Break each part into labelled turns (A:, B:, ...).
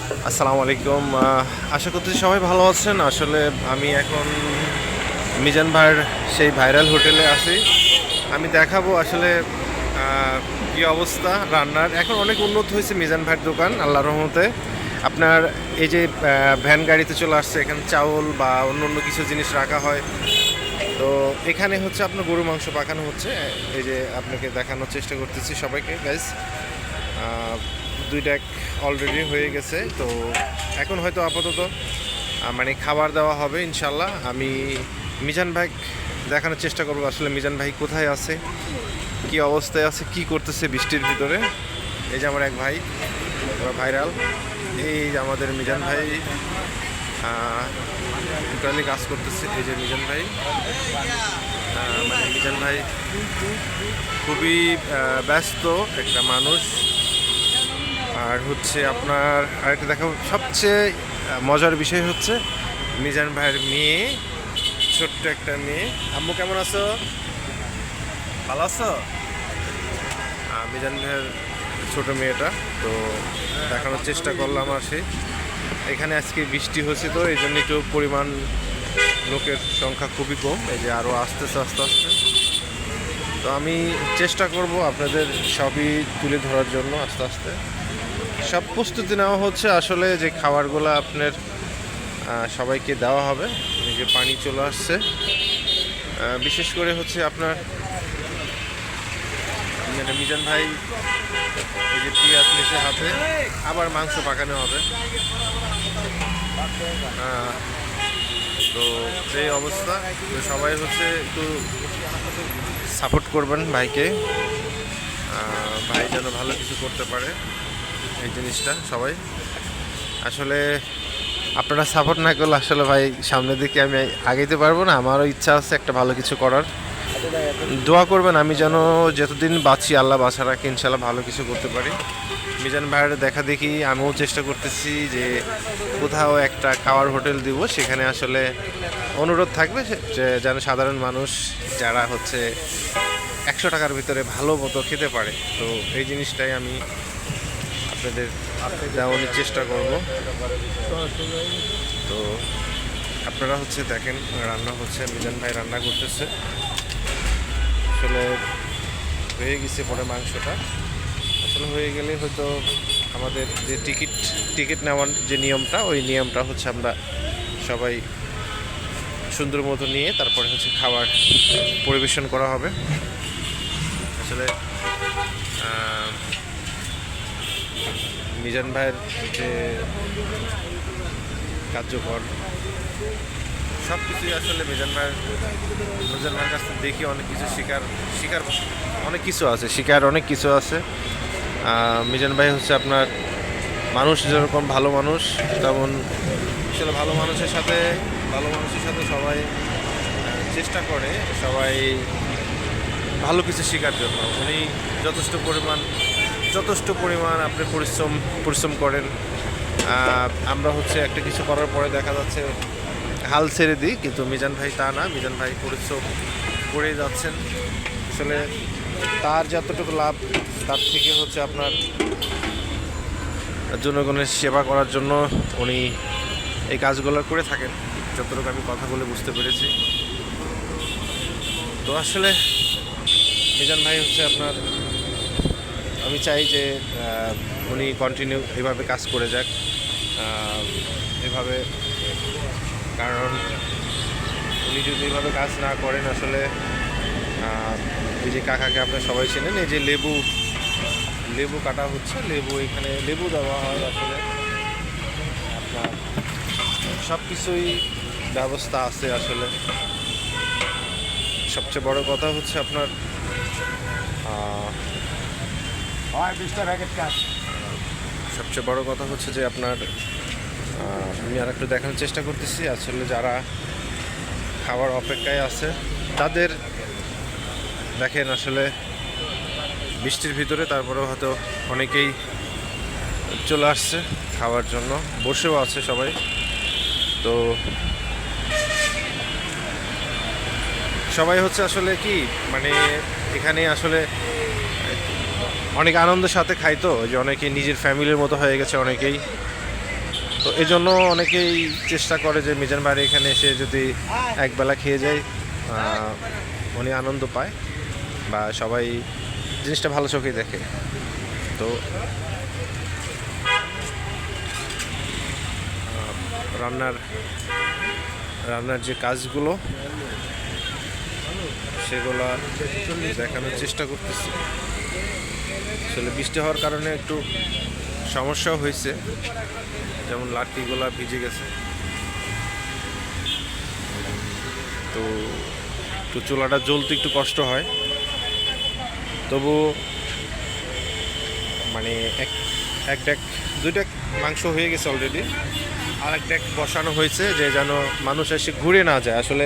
A: আসসালামু আলাইকুম। আশা করছি সবাই ভালো আছেন। আসলে আমি এখন মিজান ভাইয়ের সেই ভাইরাল হোটেলে আছি। আমি দেখাবো আসলে কী অবস্থা রান্নার। এখন অনেক উন্নত হয়েছে মিজান ভাইয়ের দোকান, আল্লাহর রহমতে। আপনার এই যে ভ্যান গাড়িতে চলে আসছে, এখানে চাউল বা অন্য অন্য কিছু জিনিস রাখা হয়। তো এখানে হচ্ছে আপনার গরু মাংস পাকানো হচ্ছে। এই যে আপনাকে দেখানোর চেষ্টা করতেছি সবাইকে, গাইস। দুই ডেক অলরেডি হয়ে গেছে। তো এখন হয়তো আপাতত মানে খাবার দেওয়া হবে ইনশাল্লাহ। আমি মিজান ভাই দেখানোর চেষ্টা করবো আসলে মিজান ভাই কোথায় আছে, কি অবস্থায় আছে, কি করতেছে বৃষ্টির ভিতরে। এই যে আমার এক ভাই, ভাইরাল। এই যে আমাদের মিজান ভাই টোটালি কাজ করতেছে। এই যে মিজান ভাই, মানে মিজান ভাই খুবই ব্যস্ত একটা মানুষ। আর হচ্ছে আপনার আরেকটা দেখাবো, সবচেয়ে মজার বিষয় হচ্ছে মিজান ভাইয়ের মেয়ে, ছোট্ট একটা মেয়ে। আম্মু কেমন আছো? ভালো আছো? মিজান ভাইয়ের ছোট মেয়েটা। তো দেখানোর চেষ্টা করলাম। আসে এখানে আজকে বৃষ্টি হচ্ছে, তো এই জন্য একটু পরিমাণ লোকের সংখ্যা খুবই কম। এই যে আরও আসতেছে আস্তে আস্তে। তো আমি চেষ্টা করব আপনাদের সবই তুলে ধরার জন্য আস্তে আস্তে। সব প্রস্তুতি নেওয়া হচ্ছে আসলে, যে খাবারগুলো আপনার সবাইকে দেওয়া হবে। এই যে পানি চলে আসছে, বিশেষ করে হচ্ছে আপনার মানে মিজান ভাই এই যে পেঁয়াজ নিচে হাতে, আবার মাংস পাকানো হবে। তো এই অবস্থা। তো সবাই হচ্ছে একটু সাপোর্ট করবেন ভাইকে, ভাই যেন ভালো কিছু করতে পারে। এই জিনিসটা সবাই আসলে আপনারা সাপোর্ট না করলে আসলে ভাই সামনের দিকে আমি আগাইতে পারবো না। আমারও ইচ্ছা আছে একটা ভালো কিছু করার। দোয়া করবেন আমি যেন যতদিন বাঁচি, আল্লাহ বাঁচা রাখি, ইনশাল্লাহ ভালো কিছু করতে পারি। মিজান ভাইয়ের দেখা দেখি আমিও চেষ্টা করতেছি যে কোথাও একটা খাওয়ার হোটেল দিব। সেখানে আসলে অনুরোধ থাকবে যে যেন সাধারণ মানুষ যারা হচ্ছে 100 টাকার ভিতরে ভালো মতো খেতে পারে। তো এই জিনিসটাই আমি আপনাদের দেওয়ানোর চেষ্টা করব। তো আপনারা হচ্ছে দেখেন রান্না হচ্ছে, মিজান ভাই রান্না করতেছে। আসলে হয়ে গেছে পরে মাংসটা। আসলে হয়ে গেলে হয়তো আমাদের যে টিকিট নেওয়ার যে নিয়মটা, ওই নিয়মটা হচ্ছে আমরা সবাই সুন্দর মতো নিয়ে তারপরে হচ্ছে খাবার পরিবেশন করা হবে। আসলে মিজান ভাইয়ের যে কার্যকর সব কিছুই আসলে মিজান ভাইয়ের কাছ থেকে দেখি অনেক কিছু শিকার অনেক কিছু আছে, অনেক কিছু আছে। মিজান ভাই হচ্ছে আপনার মানুষ যেরকম ভালো মানুষ, তেমন আসলে ভালো মানুষের সাথে সবাই চেষ্টা করে, সবাই ভালো কিছু শেখার জন্য। উনি যথেষ্ট পরিমাণ আপনি পরিশ্রম করেন। আমরা হচ্ছে একটা কিছু করার পরে দেখা যাচ্ছে হাল ছেড়ে দিই, কিন্তু মিজান ভাই তা না। মিজান ভাই পরিশ্রম করে যাচ্ছেন। আসলে তার যতটুকু লাভ, তার থেকে হচ্ছে আপনার জনগণের সেবা করার জন্য উনি এই কাজগুলো করে থাকেন, যতটুকু আমি কথা বলে বুঝতে পেরেছি। তো আসলে মিজান ভাই হচ্ছে আপনার, আমি চাই যে উনি কন্টিনিউ এভাবে কাজ করে যাক, এভাবে। কারণ উনি যদি এভাবে কাজ না করেন আসলে এই যে কাকাকে আপনার সবাই চেনেন, এই যে লেবু কাটা হচ্ছে, এখানে লেবু দেওয়া হয়। আসলে আপনার সব কিছুই ব্যবস্থা আছে। আসলে সবচেয়ে বড় কথা হচ্ছে আপনার সবচেয়ে বড় কথা হচ্ছে যে আপনার আমি আর একটু দেখানোর চেষ্টা করতেছি আসলে যারা খাবার অপেক্ষায় আছে তাদের দেখেন আসলে বৃষ্টির ভিতরে, তারপরেও হয়তো অনেকেই চলে আসছে খাওয়ার জন্য, বসেও আছে সবাই। তো সবাই হচ্ছে আসলে কি মানে এখানে আসলে অনেক আনন্দের সাথে খাই, তো যে অনেকে নিজের ফ্যামিলির মতো হয়ে গেছে অনেকেই। তো এই জন্য অনেকেই চেষ্টা করে যে মিজান ভাইয়ের এখানে এসে যদি একবেলা খেয়ে যায় উনি আনন্দ পায় বা সবাই জিনিসটা ভালো চোখেই দেখে। তো রান্নার যে কাজগুলো সেগুলো দেখানোর চেষ্টা করতেছি। আসলে বৃষ্টি হওয়ার কারণে একটু সমস্যাও হয়েছে, যেমন লাঠিগুলো ভিজে গেছে। তো একটু চুলাটা জ্বলতে একটু কষ্ট হয়, তবু মানে এক ডেক 2 ডেক মাংস হয়ে গেছে অলরেডি, আর এক ডেক বসানো হয়েছে যে যেন মানুষ এসে ঘুরে না যায়। আসলে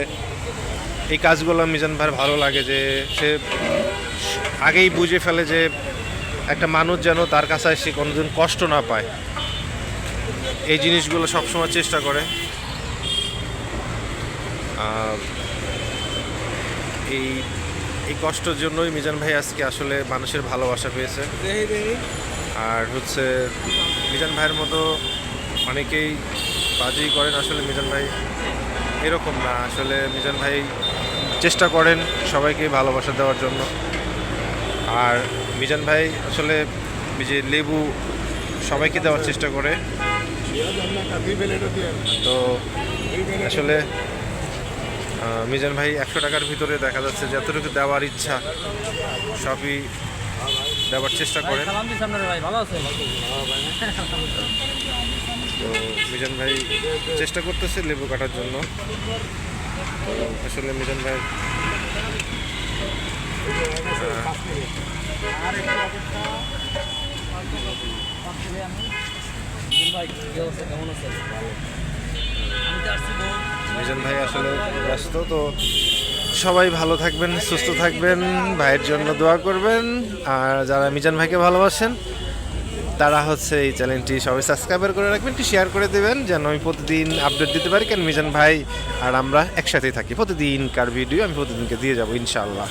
A: এই কাজগুলো মিজান ভাইয়ের ভালো লাগে যে সে আগেই বুঝে ফেলে যে একটা মানুষ যেন তার কাছে এসে কোনোদিন কষ্ট না পায়, এই জিনিসগুলো সবসময় চেষ্টা করে। এই কষ্টের জন্যই মিজান ভাই আজকে আসলে মানুষের ভালোবাসা পেয়েছে। আর হচ্ছে মিজান ভাইয়ের মতো অনেকেই বাজি করেন, আসলে মিজান ভাই এরকম না। আসলে মিজান ভাই চেষ্টা করেন সবাইকে ভালোবাসা দেওয়ার জন্য। আর মিজান ভাই আসলে যে লেবু সবাইকে দেওয়ার চেষ্টা করে। তো আসলে মিজান ভাই 100 টাকার ভিতরে দেখা যাচ্ছে যে এতটুকু দেওয়ার ইচ্ছা সবই দেওয়ার চেষ্টা করেন। তো মিজান ভাই চেষ্টা করতেছে লেবু কাটার জন্য। আসলে মিজান ভাই মিজান ভাই আসলে ব্যস্ত। তো সবাই ভালো থাকবেন, সুস্থ থাকবেন, ভাইয়ের জন্য দোয়া করবেন। আর যারা মিজান ভাইকে ভালোবাসেন তারা হচ্ছে এই চ্যানেলটি সবাই সাবস্ক্রাইবার করে রাখবেন, একটু শেয়ার করে দেবেন যেন আমি প্রতিদিন আপডেট দিতে পারি। কারণ মিজান ভাই আর আমরা একসাথেই থাকি, প্রতিদিনকার ভিডিও আমি প্রতিদিনকে দিয়ে যাবো ইনশাআল্লাহ।